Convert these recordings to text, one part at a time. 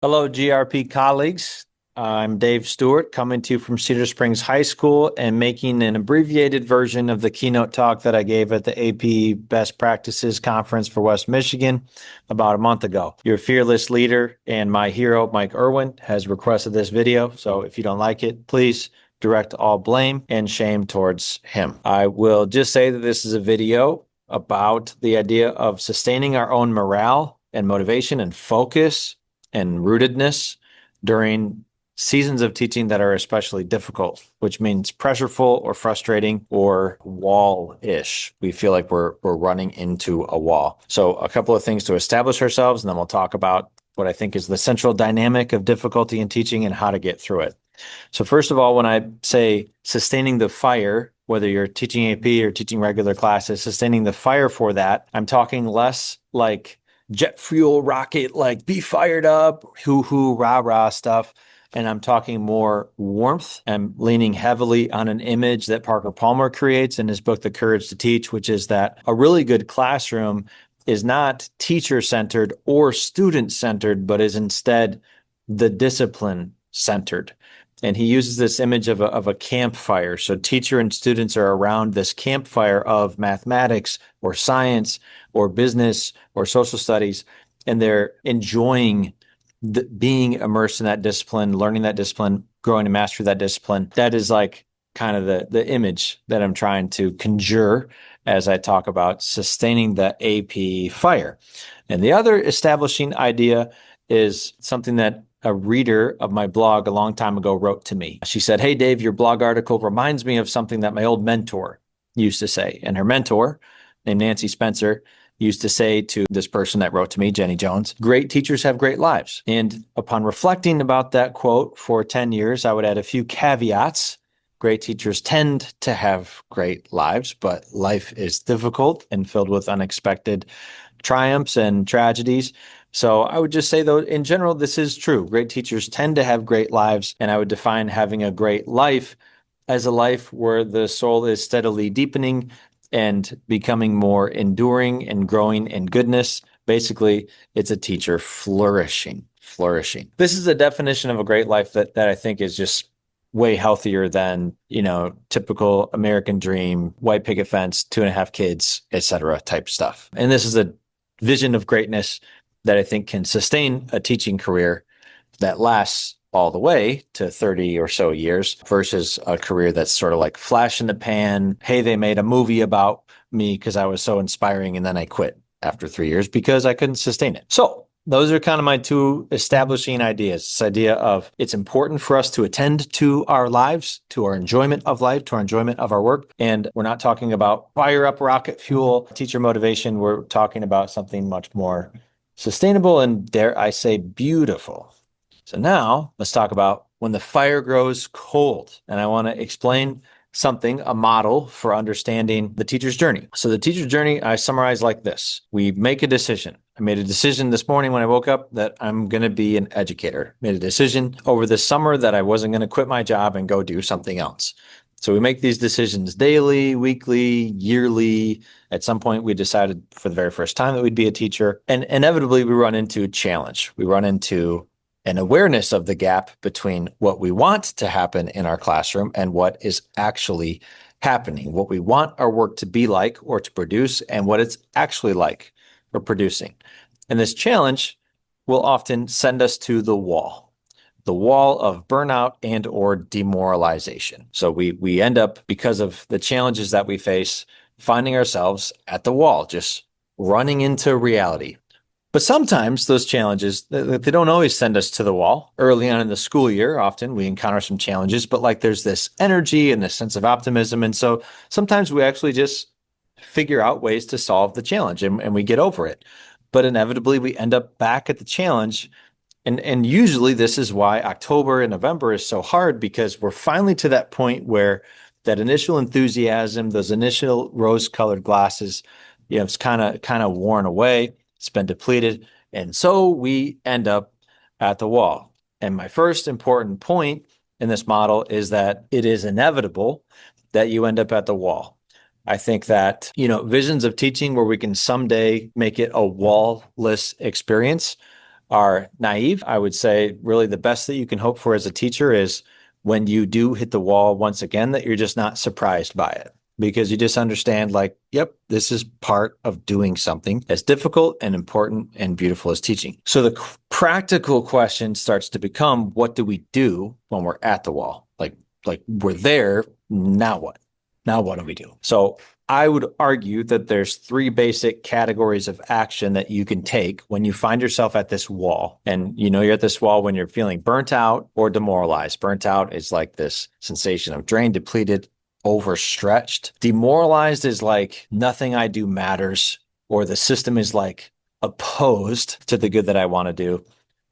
Hello, GRP colleagues. I'm Dave Stewart, coming to you from Cedar Springs High School and making an abbreviated version of the keynote talk that I gave at the AP Best Practices Conference for West Michigan about a month ago. Your fearless leader and my hero, Mike Irwin, has requested this video. So if you don't like it, please direct all blame and shame towards him. I will just say that this is a video about the idea of sustaining our own morale and motivation and focus and rootedness during seasons of teaching that are especially difficult, which means pressureful or frustrating or wall-ish. We feel like we're running into a wall. So a couple of things to establish ourselves, and then we'll talk about what I think is the central dynamic of difficulty in teaching and how to get through it. So first of all, when I say sustaining the fire, whether you're teaching AP or teaching regular classes, sustaining the fire for that, I'm talking less like jet fuel rocket, like be fired up, hoo hoo, rah rah stuff. And I'm talking more warmth. I'm leaning heavily on an image that Parker Palmer creates in his book, The Courage to Teach, which is that a really good classroom is not teacher centered or student centered, but is instead the discipline centered. And he uses this image of a campfire. So teacher and students are around this campfire of mathematics or science or business or social studies, and they're enjoying being immersed in that discipline, learning that discipline, growing to master that discipline. That is like kind of the image that I'm trying to conjure as I talk about sustaining the AP fire. And the other establishing idea is something that a reader of my blog a long time ago wrote to me. She said, "Hey, Dave, your blog article reminds me of something that my old mentor used to say." And her mentor, named Nancy Spencer, used to say to this person that wrote to me, Jenny Jones, "Great teachers have great lives." And upon reflecting about that quote for 10 years, I would add a few caveats. Great teachers tend to have great lives, but life is difficult and filled with unexpected triumphs and tragedies. So I would just say, though, in general, this is true. Great teachers tend to have great lives, and I would define having a great life as a life where the soul is steadily deepening and becoming more enduring and growing in goodness. Basically, it's a teacher flourishing. This is a definition of a great life that I think is just way healthier than, typical American dream, white picket fence, 2.5 kids, etc. type stuff. And this is a vision of greatness that I think can sustain a teaching career that lasts all the way to 30 or so years versus a career that's sort of like flash in the pan. Hey, they made a movie about me because I was so inspiring, and then I quit after 3 years because I couldn't sustain it. So those are kind of my two establishing ideas. This idea of it's important for us to attend to our lives, to our enjoyment of life, to our enjoyment of our work. And we're not talking about fire up rocket fuel, teacher motivation. We're talking about something much more sustainable and, dare I say, beautiful. So now let's talk about when the fire grows cold. And I want to explain something, a model for understanding the teacher's journey. So the teacher's journey, I summarize like this. We make a decision. I made a decision this morning when I woke up that I'm going to be an educator. Made a decision over the summer that I wasn't going to quit my job and go do something else. So we make these decisions daily, weekly, yearly. At some point, we decided for the very first time that we'd be a teacher. And inevitably, we run into a challenge. We run into an awareness of the gap between what we want to happen in our classroom and what is actually happening, what we want our work to be like or to produce, and what it's actually like or producing. And this challenge will often send us to the wall of burnout and or demoralization. So we end up, because of the challenges that we face, finding ourselves at the wall, just running into reality. But sometimes those challenges, they don't always send us to the wall. Early on in the school year, often we encounter some challenges, but like there's this energy and this sense of optimism. And so sometimes we actually just figure out ways to solve the challenge and we get over it. But inevitably we end up back at the challenge. And usually this is why October and November is so hard, because we're finally to that point where that initial enthusiasm, those initial rose-colored glasses, it's kind of worn away. It's been depleted. And so we end up at the wall. And my first important point in this model is that it is inevitable that you end up at the wall. I think that, visions of teaching where we can someday make it a wall-less experience are naive. I would say really the best that you can hope for as a teacher is when you do hit the wall once again, that you're just not surprised by it, because you just understand like, yep, this is part of doing something as difficult and important and beautiful as teaching. So the practical question starts to become, what do we do when we're at the wall? Like we're there, now what? Now what do we do? So I would argue that there's three basic categories of action that you can take when you find yourself at this wall. And you're at this wall when you're feeling burnt out or demoralized. Burnt out is like this sensation of drained, depleted, overstretched. Demoralized is like nothing I do matters, or the system is like opposed to the good that I want to do.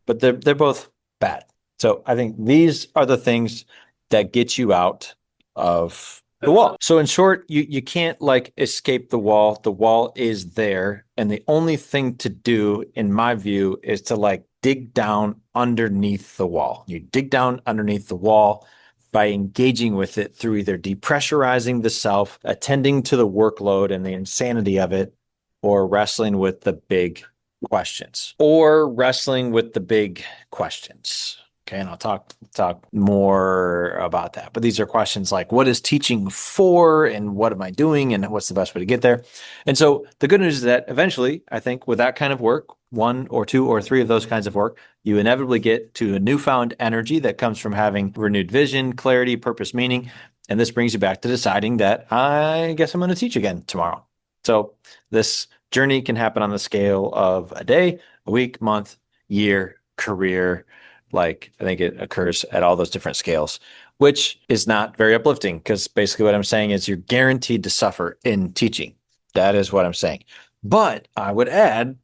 But they're both bad. So I think these are the things that get you out of the wall. So in short, you can't like escape the wall. The wall is there. And the only thing to do, in my view, is to like dig down underneath the wall. You dig down underneath the wall by engaging with it through either depressurizing the self, attending to the workload and the insanity of it, or wrestling with the big questions. Okay, and I'll talk more about that. But these are questions like, what is teaching for, and what am I doing, and what's the best way to get there? And so the good news is that eventually, I think with that kind of work, one or two or three of those kinds of work, you inevitably get to a newfound energy that comes from having renewed vision, clarity, purpose, meaning. And this brings you back to deciding that I guess I'm going to teach again tomorrow. So this journey can happen on the scale of a day, a week, month, year, career. Like I think it occurs at all those different scales, which is not very uplifting, because basically what I'm saying is you're guaranteed to suffer in teaching. That is what I'm saying. But I would add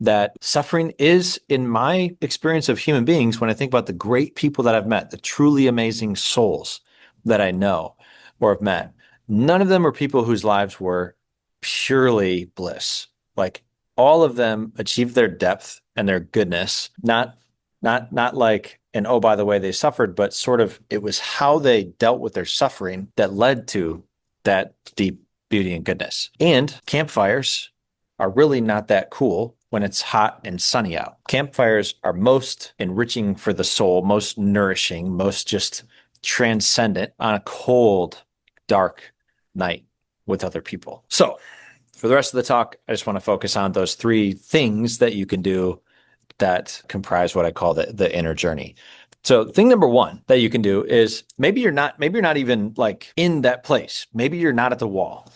that suffering is, in my experience of human beings, when I think about the great people that I've met, the truly amazing souls that I know or have met, none of them are people whose lives were purely bliss. Like all of them achieved their depth and their goodness, not like, and oh, by the way, they suffered, but sort of it was how they dealt with their suffering that led to that deep beauty and goodness. And campfires are really not that cool when it's hot and sunny out. Campfires are most enriching for the soul, most nourishing, most just transcendent on a cold, dark night with other people. So for the rest of the talk, I just want to focus on those three things that you can do that comprise what I call the inner journey. So thing number one that you can do is maybe you're not even like in that place. Maybe you're not at the wall.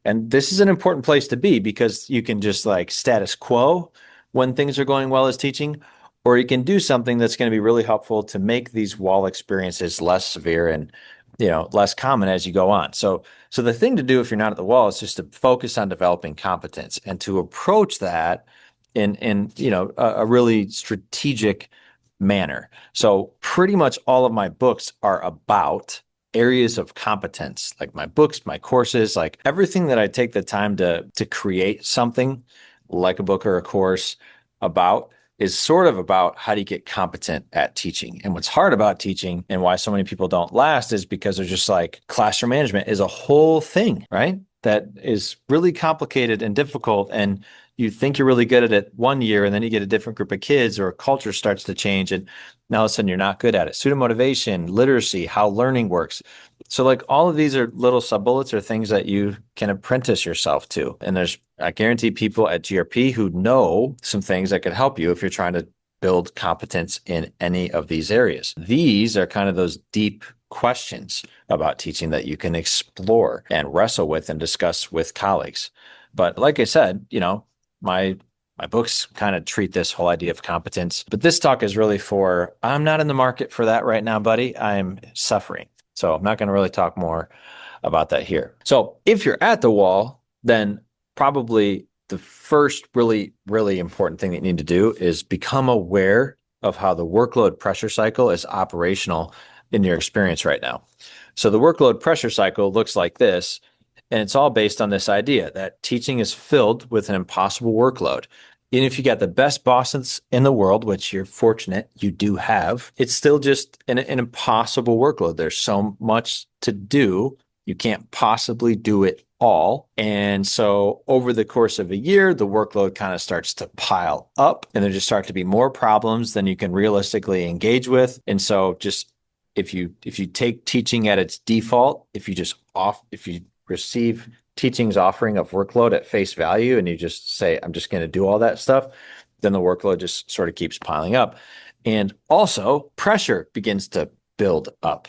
And this is an important place to be, because you can just like status quo when things are going well as teaching, or you can do something that's going to be really helpful to make these wall experiences less severe and less common as you go on. So the thing to do if you're not at the wall is just to focus on developing competence and to approach that in a really strategic manner. So pretty much all of my books are about areas of competence, like my books, my courses, like everything that I take the time to create something like a book or a course about is sort of about how do you get competent at teaching. And what's hard about teaching and why so many people don't last is because they're just like, classroom management is a whole thing, right? That is really complicated and difficult. And you think you're really good at it one year, and then you get a different group of kids or culture starts to change, and now all of a sudden you're not good at it. Pseudomotivation, literacy, how learning works. So like all of these are little sub-bullets or things that you can apprentice yourself to. And I guarantee people at GRP who know some things that could help you if you're trying to build competence in any of these areas. These are kind of those deep questions about teaching that you can explore and wrestle with and discuss with colleagues. But like I said, my books kind of treat this whole idea of competence, but this talk is really for, I'm not in the market for that right now, buddy. I'm suffering. So I'm not going to really talk more about that here. So if you're at the wall, then probably the first really, really important thing that you need to do is become aware of how the workload pressure cycle is operational in your experience right now. So the workload pressure cycle looks like this. And it's all based on this idea that teaching is filled with an impossible workload. And if you got the best bosses in the world, which you're fortunate you do have, it's still just an impossible workload. There's so much to do You can't possibly do it all. And so over the course of a year, the workload kind of starts to pile up and there just start to be more problems than you can realistically engage with. And so just if you take teaching at its default, if you receive teaching's offering of workload at face value and you just say, I'm just going to do all that stuff, then the workload just sort of keeps piling up. And also pressure begins to build up.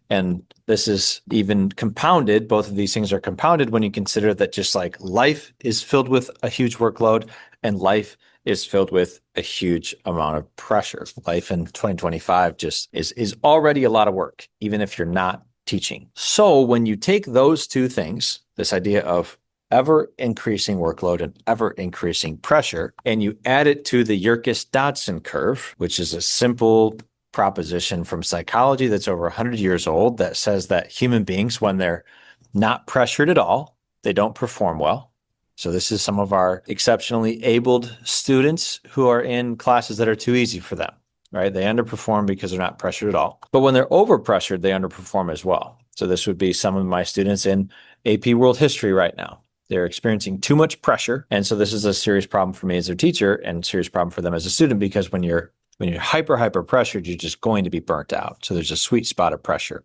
And this is even compounded. Both of these things are compounded when you consider that just like life is filled with a huge workload and life is filled with a huge amount of pressure. Life in 2025 just is already a lot of work, even if you're not teaching. So when you take those two things, this idea of ever increasing workload and ever increasing pressure, and you add it to the Yerkes-Dodson curve, which is a simple proposition from psychology that's over 100 years old that says that human beings, when they're not pressured at all, they don't perform well. So this is some of our exceptionally abled students who are in classes that are too easy for them, right? They underperform because they're not pressured at all. But when they're overpressured, they underperform as well. So this would be some of my students in AP World History right now. They're experiencing too much pressure. And so this is a serious problem for me as a teacher and a serious problem for them as a student, because when you're hyper pressured, you're just going to be burnt out. So there's a sweet spot of pressure.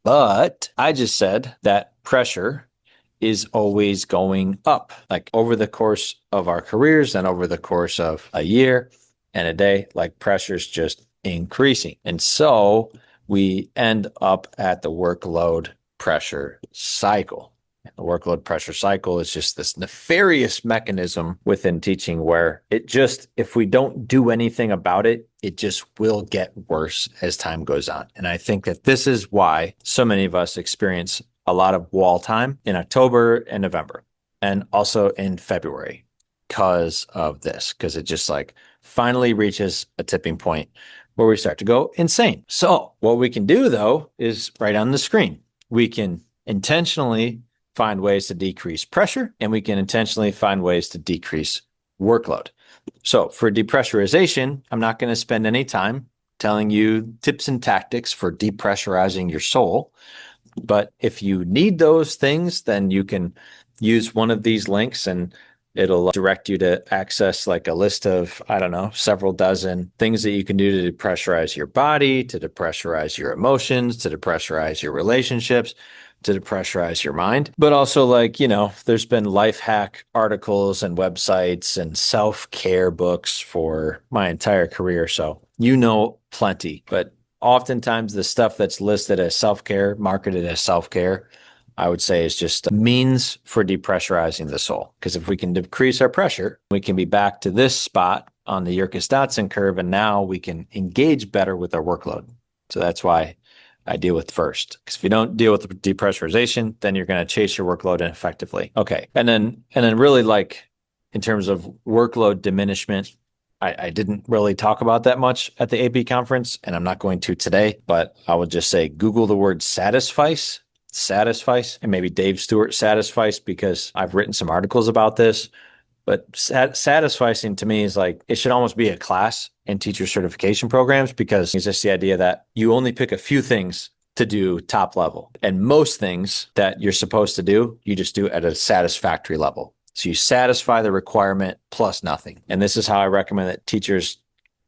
But I just said that pressure is always going up, like over the course of our careers and over the course of a year and a day, like pressure's just increasing. And so we end up at the workload pressure cycle. The workload pressure cycle is just this nefarious mechanism within teaching where if we don't do anything about it, it just will get worse as time goes on. And I think that this is why so many of us experience a lot of wall time in October and November, and also in February because of this, because it just like finally reaches a tipping point where we start to go insane. So what we can do though is right on the screen, we can intentionally find ways to decrease pressure, and we can intentionally find ways to decrease workload. So for depressurization, I'm not going to spend any time telling you tips and tactics for depressurizing your soul. But if you need those things, then you can use one of these links and it'll direct you to access like a list of, I don't know, several dozen things that you can do to depressurize your body, to depressurize your emotions, to depressurize your relationships, to depressurize your mind. But also like, there's been life hack articles and websites and self-care books for my entire career. So plenty, but oftentimes the stuff that's listed as self-care, marketed as self-care, I would say is just a means for depressurizing the soul. Because if we can decrease our pressure, we can be back to this spot on the Yerkes-Dodson curve, and now we can engage better with our workload. So that's why I deal with first. Because if you don't deal with depressurization, then you're going to chase your workload ineffectively. Okay. And then really like in terms of workload diminishment, I didn't really talk about that much at the AP conference, and I'm not going to today, but I would just say Google the word satisfice, and maybe Dave Stewart satisfice, because I've written some articles about this. But satisficing to me is like, it should almost be a class in teacher certification programs, because it's just the idea that you only pick a few things to do top level. And most things that you're supposed to do, you just do at a satisfactory level. So you satisfy the requirement plus nothing. And this is how I recommend that teachers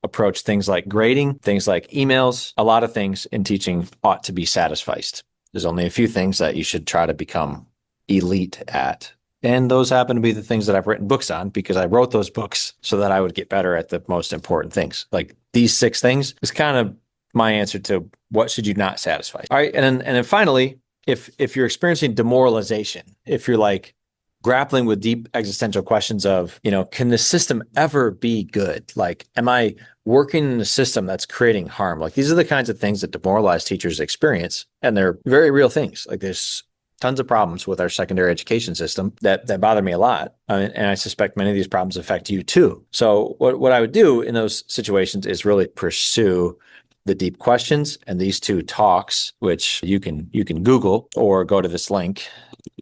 approach things like grading, things like emails. A lot of things in teaching ought to be satisficed. There's only a few things that you should try to become elite at. And those happen to be the things that I've written books on, because I wrote those books so that I would get better at the most important things. Like these 6 things is kind of my answer to what should you not satisfy. All right. And then finally, if you're experiencing demoralization, if you're like grappling with deep existential questions of, can the system ever be good? Like, am I working in a system that's creating harm? Like, these are the kinds of things that demoralized teachers experience. And they're very real things. Like, there's tons of problems with our secondary education system that bother me a lot. And I suspect many of these problems affect you too. So what I would do in those situations is really pursue the deep questions. And these 2 talks, which you can Google or go to this link,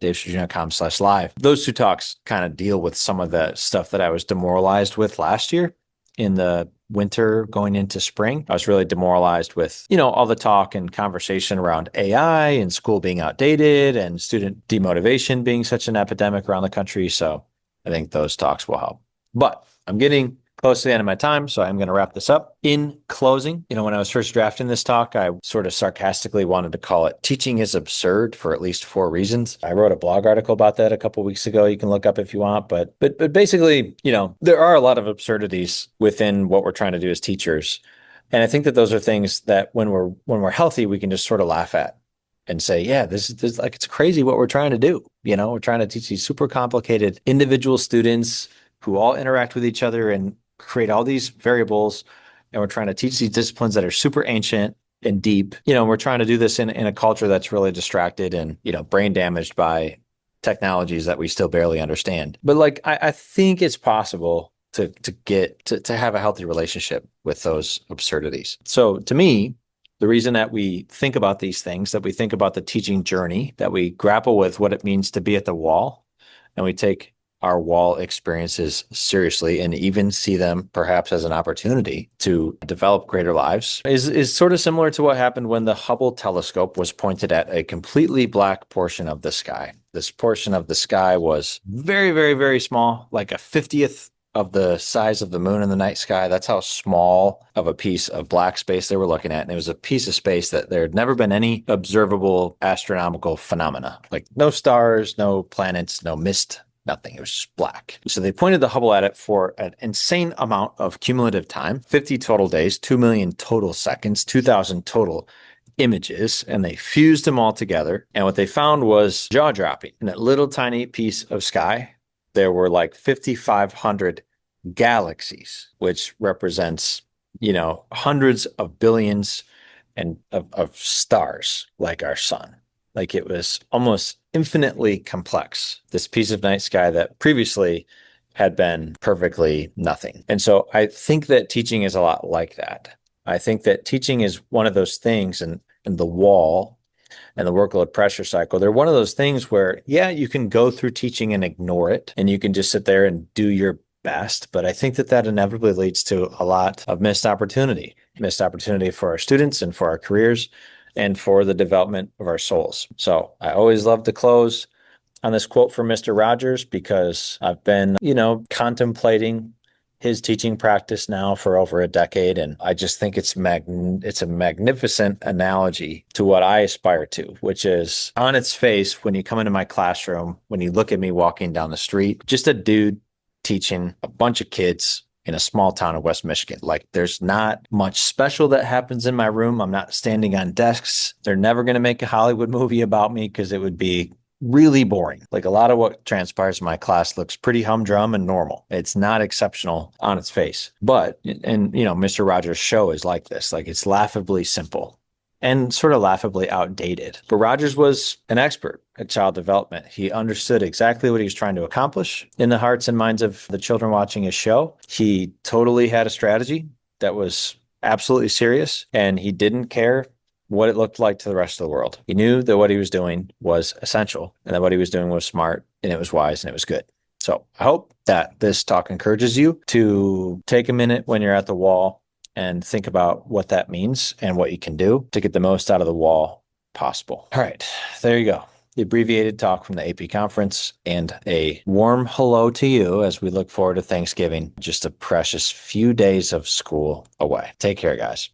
davesturgeon.com/live. Those 2 talks kind of deal with some of the stuff that I was demoralized with last year. in the winter going into spring. I was really demoralized with, all the talk and conversation around AI and school being outdated and student demotivation being such an epidemic around the country. So I think those talks will help. But I'm getting close to the end of my time, so I'm going to wrap this up. In closing, when I was first drafting this talk, I sort of sarcastically wanted to call it Teaching is Absurd for at least 4 reasons. I wrote a blog article about that a couple of weeks ago. You can look up if you want, but basically, there are a lot of absurdities within what we're trying to do as teachers. And I think that those are things that when we're healthy, we can just sort of laugh at and say, yeah, this is like, it's crazy what we're trying to do. We're trying to teach these super complicated individual students who all interact with each other and create all these variables, and we're trying to teach these disciplines that are super ancient and deep. We're trying to do this in a culture that's really distracted and, brain damaged by technologies that we still barely understand. But I think it's possible to have a healthy relationship with those absurdities. So to me, the reason that we think about these things, that we think about the teaching journey, that we grapple with what it means to be at the wall, and we take our wall experiences seriously and even see them perhaps as an opportunity to develop greater lives is sort of similar to what happened when the Hubble telescope was pointed at a completely black portion of the sky. This portion of the sky was very, very, very small, like a 50th of the size of the moon in the night sky. That's how small of a piece of black space they were looking at. And it was a piece of space that there had never been any observable astronomical phenomena, like no stars, no planets, no mist. Nothing. It was just black. So they pointed the Hubble at it for an insane amount of cumulative time, 50 total days, 2 million total seconds, 2,000 total images, and they fused them all together. And what they found was jaw-dropping. In that little tiny piece of sky, there were like 5,500 galaxies, which represents, hundreds of billions of stars like our sun. Like it was almost infinitely complex, this piece of night sky that previously had been perfectly nothing. And so I think that teaching is a lot like that. I think that teaching is one of those things, and the wall and the workload pressure cycle, they're one of those things where, yeah, you can go through teaching and ignore it, and you can just sit there and do your best. But I think that inevitably leads to a lot of missed opportunity for our students and for our careers and for the development of our souls. So I always love to close on this quote from Mr. Rogers because I've been, contemplating his teaching practice now for over a decade. And I just think it's a magnificent analogy to what I aspire to, which is on its face, when you come into my classroom, when you look at me walking down the street, just a dude teaching a bunch of kids in a small town of West Michigan. Like there's not much special that happens in my room. I'm not standing on desks. They're never going to make a Hollywood movie about me because it would be really boring. Like a lot of what transpires in my class looks pretty humdrum and normal. It's not exceptional on its face. But, and Mr. Rogers' show is like this. Like it's laughably simple and sort of laughably outdated. But Rogers was an expert at child development. He understood exactly what he was trying to accomplish in the hearts and minds of the children watching his show. He totally had a strategy that was absolutely serious, and he didn't care what it looked like to the rest of the world. He knew that what he was doing was essential, and that what he was doing was smart, and it was wise, and it was good. So I hope that this talk encourages you to take a minute when you're at the wall and think about what that means and what you can do to get the most out of the wall possible. All right, there you go. The abbreviated talk from the AP conference, and a warm hello to you as we look forward to Thanksgiving, just a precious few days of school away. Take care, guys.